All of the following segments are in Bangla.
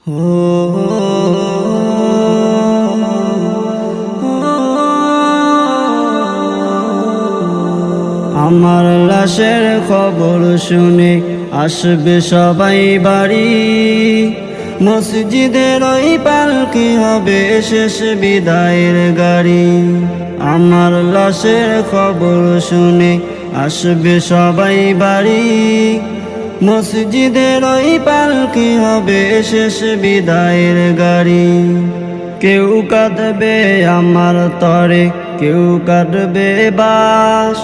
আমার লাশের খবর শুনে আসবে সবাই বাড়ি, মসজিদের ওই পালকি হবে শেষ বিদায়ের গাড়ি। আমার লাশের খবর শুনে আসবে সবাই বাড়ি, মসজিদের ওই পালকি হবে শেষ বিদায়ের গাড়ি। কেউ কাঁদবে আমার তরে, কেউ কাঁদবে বাস,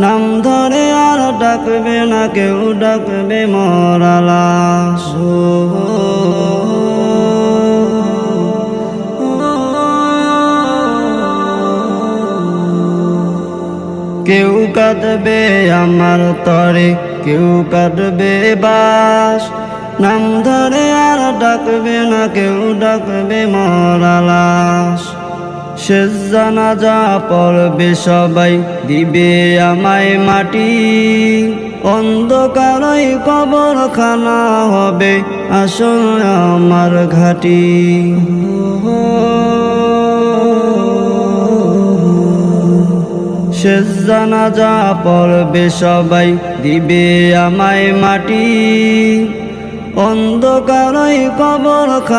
নাম ধরে আর ডাকবে না কেউ, ডাকবে মরা লাশ। কেউ কাঁদবে আমার তরে, কেউ কাঁদবে বাস, নাম ধরে আর ডাকবে না কেউ, ডাকবে মরা লাশ। শেষ জানাজা পড়বে সবাই, দিবে আমায় মাটি, অন্ধকারই কবরখানা হবে আসল আমার ঘাঁটি। শেষ জানাজা পড়বে সবাই, দিবে আমায় মাটি, অন্ধকারই কবরখানা